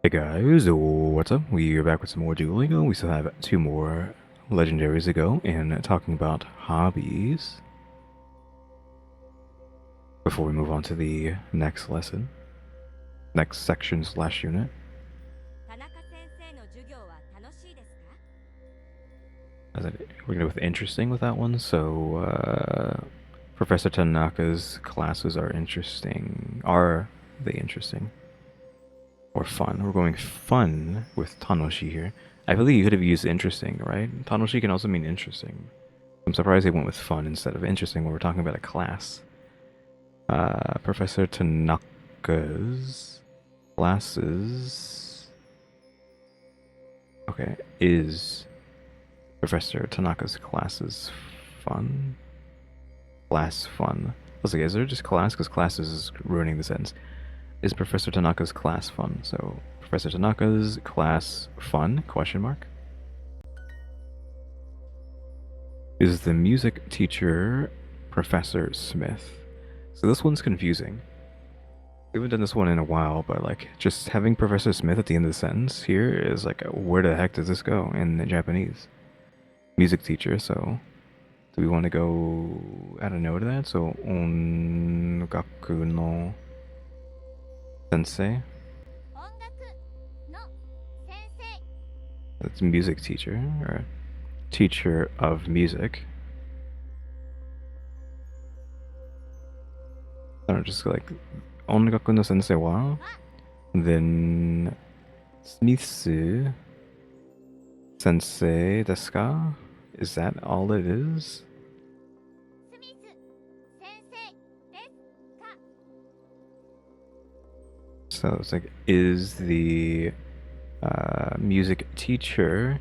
Hey guys, what's up? We are back with some more Duolingo. We still have two more legendaries to go and talking about hobbies before we move on to the next lesson, next section slash unit. We're gonna go with interesting with that one. So Professor Tanaka's classes are interesting. Are they interesting? Or fun? We're going fun with Tanoshi here. I believe you could have used interesting, right? Tanoshi can also mean interesting. I'm surprised they went with fun instead of interesting when we're talking about a class. Professor Tanaka's classes. Okay, is Professor Tanaka's classes fun? Class fun. Let's see, is there just class? Because classes is ruining the sentence. Is Professor Tanaka's class fun? So, Professor Tanaka's class fun? Question mark. Is the music teacher Professor Smith? So this one's confusing. We haven't done this one in a while, but like just having Professor Smith at the end of the sentence here is like, where the heck does this go in Japanese? Music teacher, so do we want to go add a no to that? So, ongaku no sensei. That's music teacher, or teacher of music. I don't know, just like ongaku no sensei wa, then Smitsu sensei desu ka? Is that all it is? So it's like, is the music teacher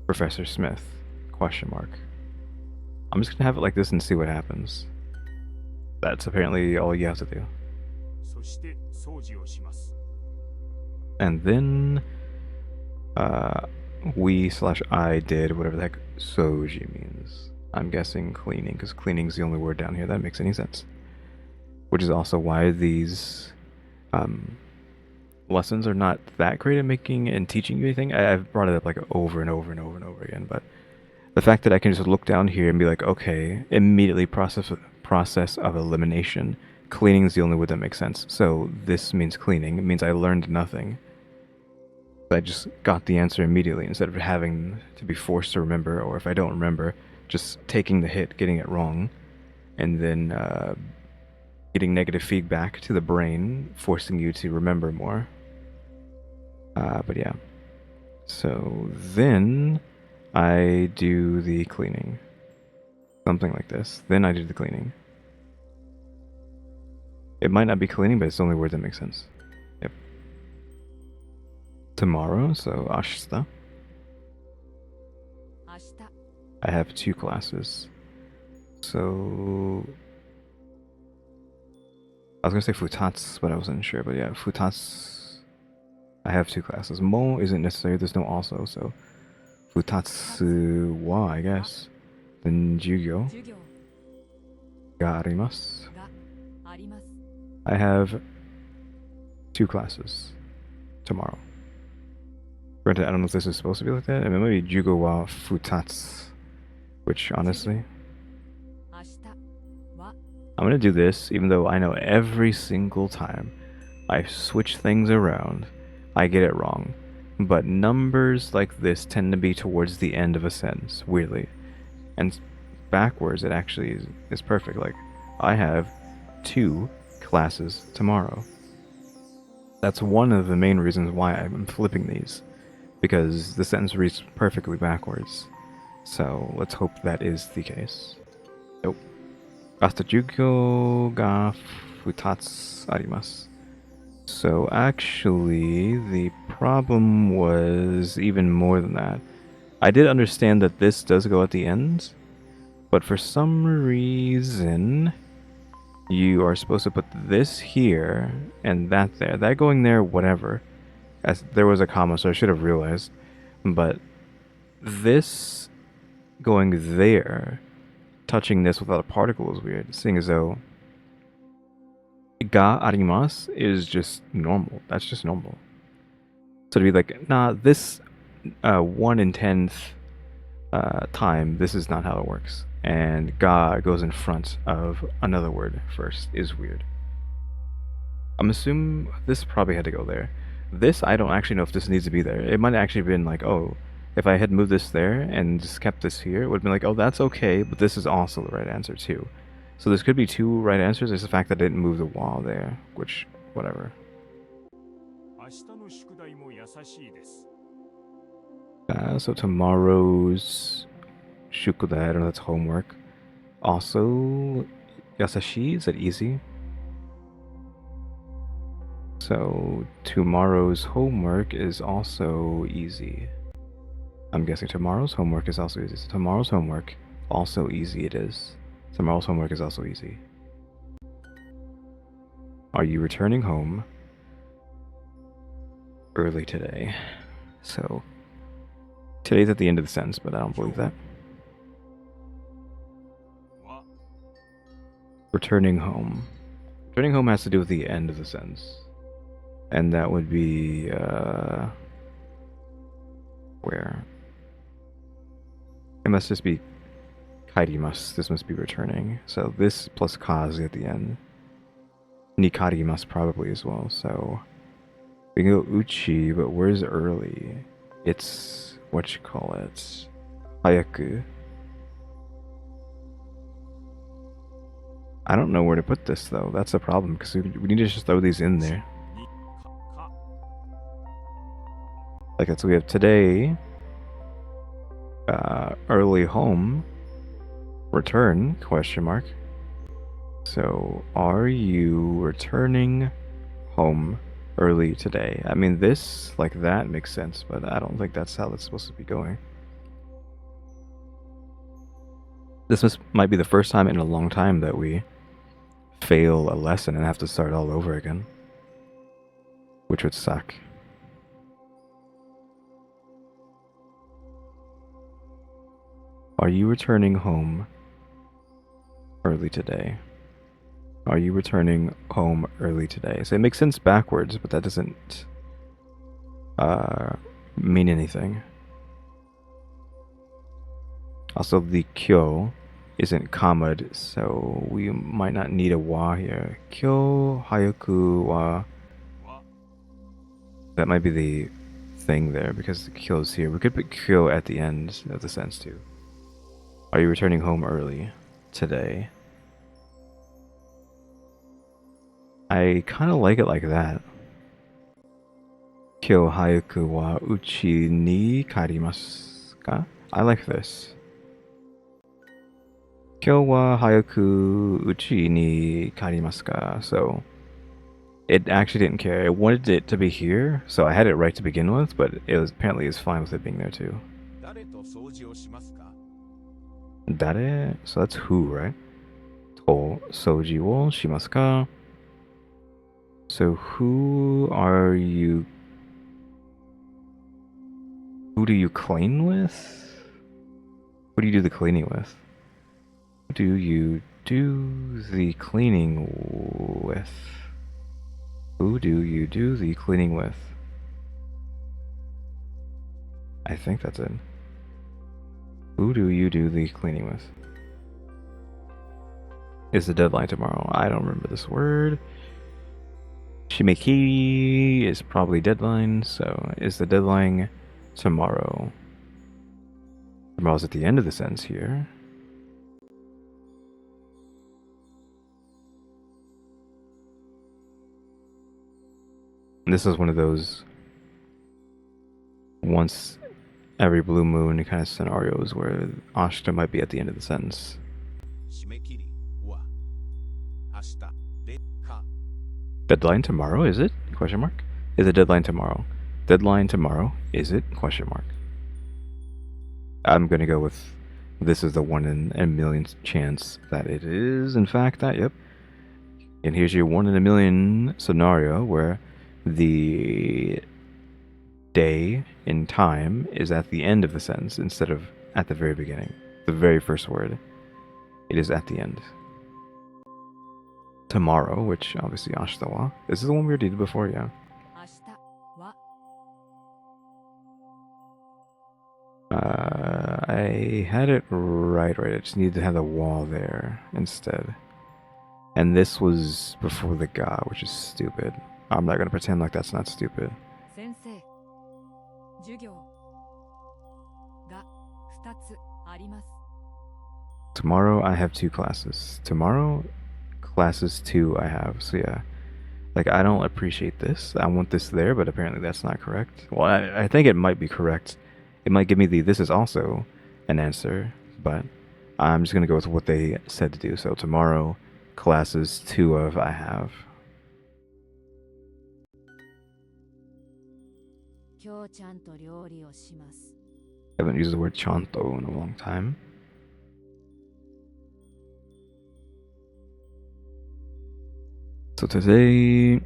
Professor Smith? Question mark. I'm just gonna have it like this and see what happens. That's apparently all you have to do. And then we/I did whatever the heck soji means. I'm guessing cleaning, because cleaning is the only word down here that makes any sense. Which is also why these lessons are not that great at making and teaching you anything. I've brought it up like over and over and over and over again, but the fact that I can just look down here and be like, okay, immediately process of elimination. Cleaning is the only word that makes sense. So this means cleaning. It means I learned nothing. I just got the answer immediately instead of having to be forced to remember, or if I don't remember, just taking the hit, getting it wrong, and then getting negative feedback to the brain, forcing you to remember more. But yeah. So then I do the cleaning. Something like this. Then I do the cleaning. It might not be cleaning, but it's the only word that makes sense. Yep. Tomorrow, so ashita. I have two classes. So I was gonna say futatsu, but I wasn't sure. But yeah, futatsu. I have two classes. Mo isn't necessary. There's no also, so futatsu wa, I guess. Then jugyo ga arimasu. I have two classes tomorrow. Granted, I don't know if this is supposed to be like that. I mean, maybe jugo wa futatsu, which honestly, I'm gonna do this, even though I know every single time I switch things around, I get it wrong. But numbers like this tend to be towards the end of a sentence, weirdly. And backwards, it actually is perfect. Like, I have two classes tomorrow. That's one of the main reasons why I'm flipping these, because the sentence reads perfectly backwards. So let's hope that is the case. Nope. Asta jugyo ga futatsu arimasu. So actually, the problem was even more than that. I did understand that this does go at the end, but for some reason, you are supposed to put this here and that there. That going there, whatever. As there was a comma, so I should have realized. But this going there, touching this without a particle is weird. Seeing as though ga arimasu is just normal. That's just normal. So to be like, nah, this 1 in 10th time, this is not how it works. And ga goes in front of another word first is weird. I'm assuming this probably had to go there. This, I don't actually know if this needs to be there. It might have actually been like, oh, if I had moved this there and just kept this here, it would have been like, oh, that's okay, but this is also the right answer too. So this could be two right answers. It's the fact that I didn't move the wall there, which, whatever. So tomorrow's shukudai, I don't know, that's homework. Also, yasashi, is that easy? So tomorrow's homework is also easy. I'm guessing tomorrow's homework is also easy. So tomorrow's homework, also easy it is. Tomorrow's homework is also easy. Are you returning home early today? So today's at the end of the sentence, but I don't believe that. Returning home. Returning home has to do with the end of the sentence. And that would be, where? It must just be kairimasu. This must be returning. So this plus kazi at the end. Nikarimasu probably as well. So we can go uchi, but where's early? It's, what you call it? Hayaku. I don't know where to put this though. That's the problem because we need to just throw these in there. Like that's what we have today. Early home. Return, question mark. So, are you returning home early today? I mean, this, like that, makes sense, but I don't think that's how that's supposed to be going. This might be the first time in a long time that we fail a lesson and have to start all over again. Which would suck. Are you returning home early today? Are you returning home early today? So it makes sense backwards, but that doesn't mean anything. Also, the kyo isn't kamad, so we might not need a wa here. Kyo hayaku wa. That might be the thing there because the kyo's here. We could put kyo at the end of the sentence too. Are you returning home early today? I kind of like it like that. Kyo hayaku wa uchi ni karimasu ka? I like this. Kyo wa hayaku uchi ni karimasu ka? So it actually didn't care. It wanted it to be here, so I had it right to begin with, but it was apparently is fine with it being there too. Dare? So that's who, right? To soji wo shimasu ka? So who are you? Who do you clean with? Who do you do the cleaning with? Who do you do the cleaning with? Who do you do the cleaning with? I think that's it. Who do you do the cleaning with? Is the deadline tomorrow? I don't remember this word. Shimeki is probably deadline, so is the deadline tomorrow? Tomorrow's at the end of the sentence here. And this is one of those once every blue moon kind of scenarios where ashita might be at the end of the sentence. Deadline tomorrow, is it? Question mark. Is it deadline tomorrow? Deadline tomorrow, is it? Question mark. I'm gonna go with this is the 1 in a million chance that it is in fact that, yep. And here's your 1 in a million scenario where the day in time is at the end of the sentence instead of at the very beginning. The very first word. It is at the end. Tomorrow, which obviously ashita wa. This is the one we did before, yeah. I had it right. I just needed to have the wall there instead. And this was before the ga, which is stupid. I'm not gonna pretend like that's not stupid. 先生、授業が2つあります。 Tomorrow I have 2 classes. Tomorrow, classes 2 I have. So yeah, like I don't appreciate this. I want this there, but apparently that's not correct. Well, I think it might be correct. It might give me the this is also an answer, but I'm just gonna go with what they said to do. So tomorrow, classes 2 of I have. 今日ちゃんと料理をします。 I haven't used the word chanto in a long time. So today,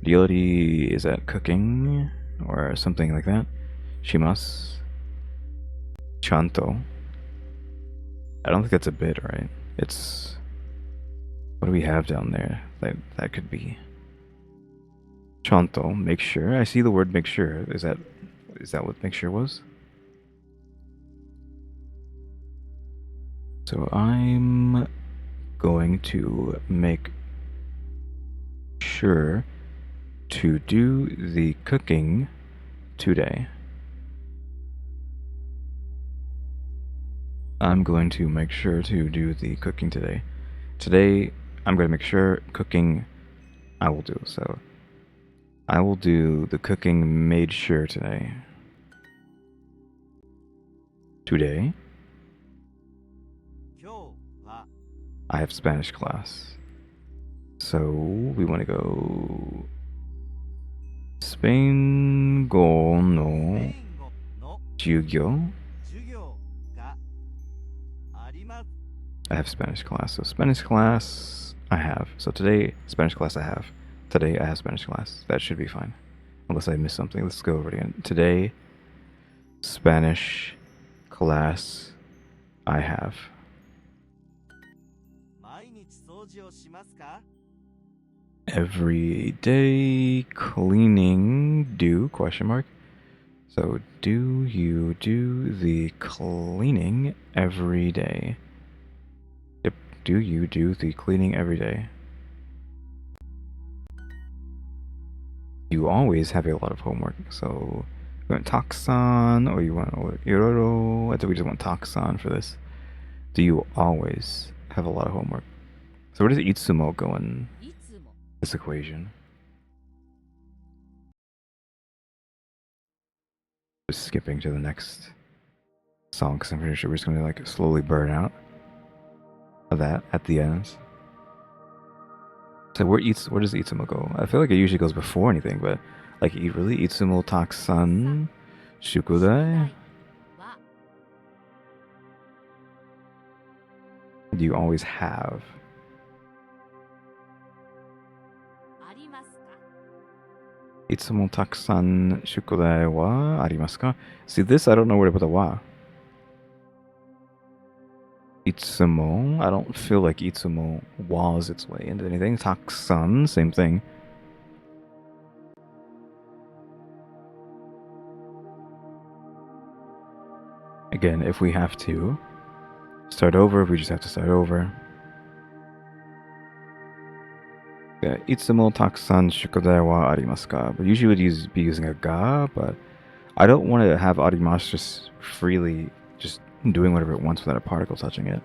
ryori is at cooking or something like that. Shimasu. Chanto. I don't think that's a bit, right? It's what do we have down there? That could be Chanto. Make sure. I see the word make sure. Is that what make sure was? So I'm going to make sure to do the cooking today. I'm going to make sure to do the cooking today. Today, I'm going to make sure cooking I will do. So I will do the cooking made sure today. Today, I have Spanish class. So we want to go Spain go no jugyo. I have Spanish class. So Spanish class I have. So today, Spanish class I have. Today I have Spanish class. That should be fine. Unless I missed something. Let's go over it again. Today, Spanish class I have. Every day cleaning do question mark. So do you do the cleaning every day? Yep. Do you do the cleaning every day? You always have a lot of homework. So you want takusan or you want iroro? I think we just want takusan for this. Do you always have a lot of homework? So where does itsumo go in this equation? Just skipping to the next song because I'm pretty sure we're just gonna like slowly burn out of that at the end. So where does itsumo go? I feel like it usually goes before anything, but like really itsumo takusan shukudai? Do you always have? Itsumo takusan shukudai wa arimasu ka? See this, I don't know where to put the wa. Itsumo, I don't feel like itsumo was its way into anything. Takusan, same thing. Again, if we have to start over, we just have to start over. Yeah, itsumo takusan shukudai wa arimasu ka? But usually we'd be using a ga, but I don't want to have arimasu just freely just doing whatever it wants without a particle touching it.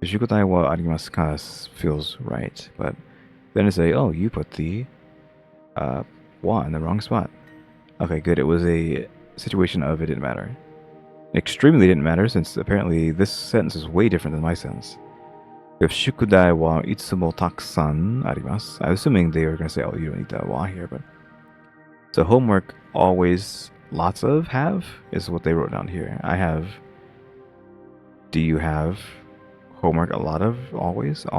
Shukudai wa arimasu ka feels right, but then to say, oh, you put the wa in the wrong spot. Okay, good. It was a situation of it didn't matter. Extremely didn't matter since apparently this sentence is way different than my sentence. We have shukudai wa itsumo takusan arimasu. I'm assuming they were going to say, oh, you don't need that wa here, but so homework always lots of have is what they wrote down here. I have. Do you have homework a lot of? Always a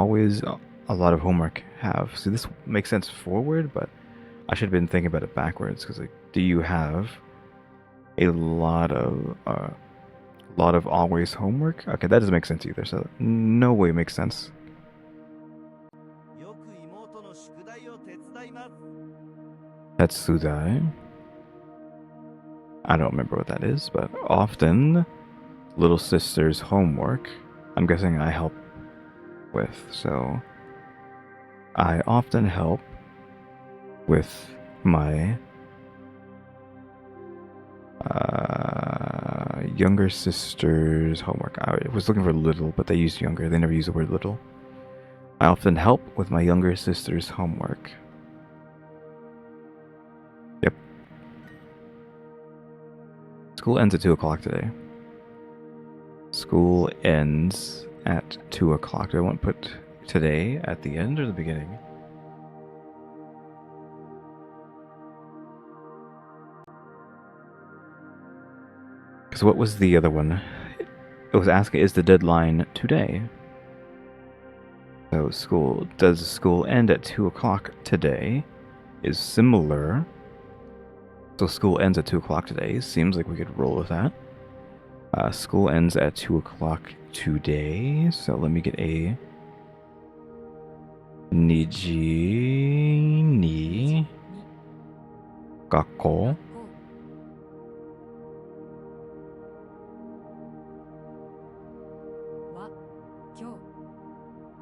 lot of homework have. See, this makes sense forward, but I should have been thinking about it backwards because like, do you have a lot of always homework? Okay, that doesn't make sense either. So no way it makes sense. Tatsudai. I don't remember what that is, but often little sister's homework, I'm guessing I help with. So I often help with my younger sister's homework. I was looking for little, but they used younger. They never use the word little. I often help with my younger sister's homework. Yep. School ends at 2 o'clock today. School ends at 2 o'clock. Do I want to put today at the end or the beginning? Because what was the other one? It was asking, is the deadline today? So does school end at 2 o'clock today? Is similar. So school ends at 2 o'clock today. Seems like we could roll with that. School ends at 2 o'clock today. So let me get a Niji ni Gakko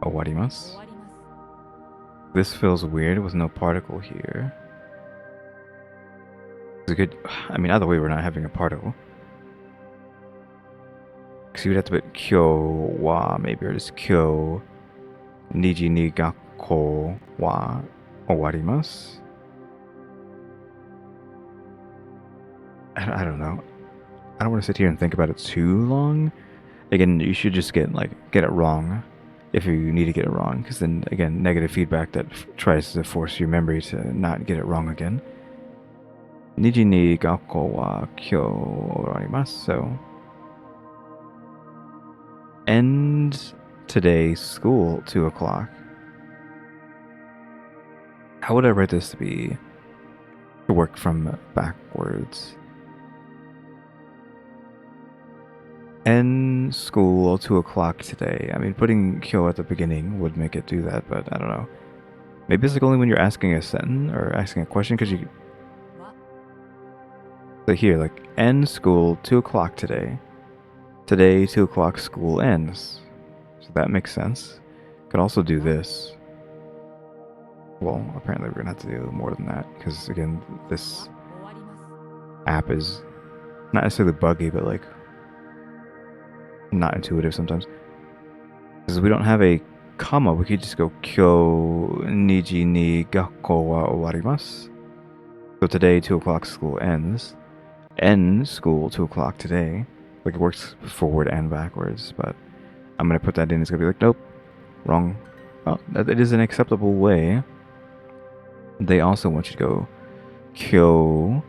Owarimasu. This feels weird with no particle here. It's good. I mean, either way, we're not having a particle. Because you would have to put kyo wa, maybe, or just kyo niji ni gakko wa owarimasu. I don't know. I don't want to sit here and think about it too long. Again, you should just get it wrong if you need to get it wrong, because then again, negative feedback that tries to force your memory to not get it wrong again. Niji ni gakko wa kyo arimasu. So end today school 2 o'clock. How would I write this to be to work from backwards? End school 2 o'clock today. I mean, putting kyo at the beginning would make it do that, but I don't know. Maybe it's like only when you're asking a sentence or asking a question, because you. So here, like, end school 2 o'clock today. Today, 2 o'clock, school ends. So that makes sense. Could also do this. Well, apparently we're gonna have to do more than that, because again, this app is not necessarily buggy, but like not intuitive sometimes. Because we don't have a comma, we could just go kyo niji ni gakko wa owarimasu. So today, 2 o'clock, school ends. End school 2 o'clock today. Like, it works forward and backwards, but I'm gonna put that in. It's gonna be like, nope, wrong. Well, it is an acceptable way. They also want you to go kyo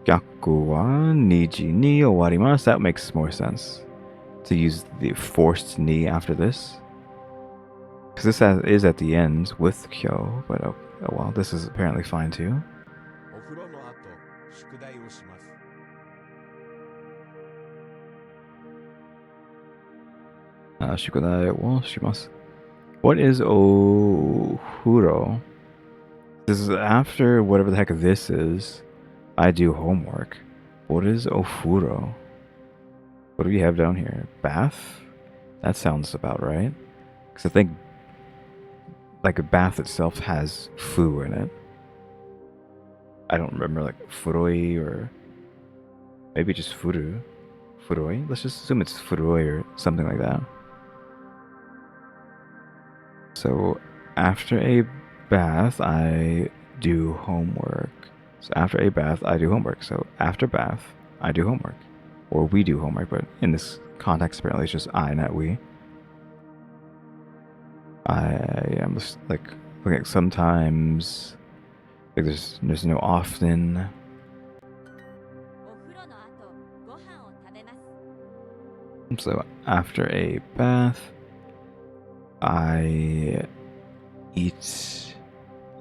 gyaku wa niji ni owarimasu. That makes more sense to use the forced ni after this, because this is at the end with kyo, but oh well, this is apparently fine too. Shukudai wo shimasu. What is ohuro? This is after whatever the heck this is. I do homework. What is ofuro? What do we have down here? Bath? That sounds about right. Because I think like a bath itself has fu in it. I don't remember, like furoi or maybe just furu. Furoi? Let's just assume it's furoi or something like that. So after a bath, I do homework. So after a bath, I do homework. So after bath, I do homework. Or we do homework, but in this context, apparently it's just I, not we. I am just like looking at sometimes, like there's no often. So after a bath, I eat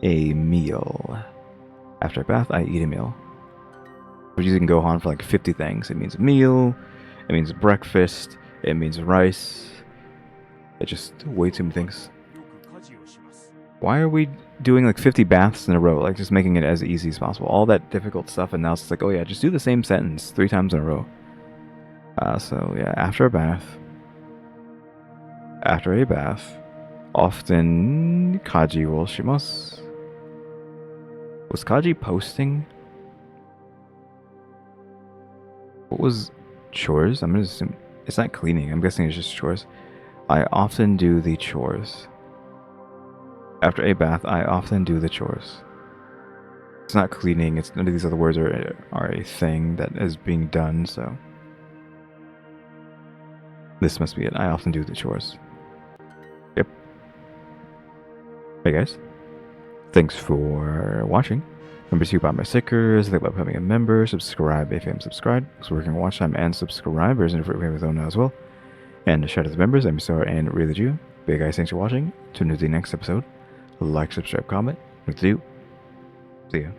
a meal. After a bath, I eat a meal. Which you can go on for like 50 things. It means meal, it means breakfast, it means rice. It's just way too many things. Why are we doing like 50 baths in a row? Like just making it as easy as possible. All that difficult stuff, and now it's like, oh yeah, just do the same sentence 3 times in a row. So yeah, after a bath, often Kaji will shimasu. Was Kaji posting? What was chores? I'm gonna assume it's not cleaning. I'm guessing it's just chores. I often do the chores. After a bath, I often do the chores. It's not cleaning. It's none of these other words are a thing that is being done. So this must be it. I often do the chores. Yep. Hey guys, thanks for watching. Remember to buy my stickers, think about becoming a member, subscribe if you haven't subscribed. It's working on watch time and subscribers, and if you're with now as well. And shout out to the members, EmmyStarr and RaleyDrew. Big guys, thanks for watching. Tune into the next episode. Like, subscribe, comment. What to do. See ya.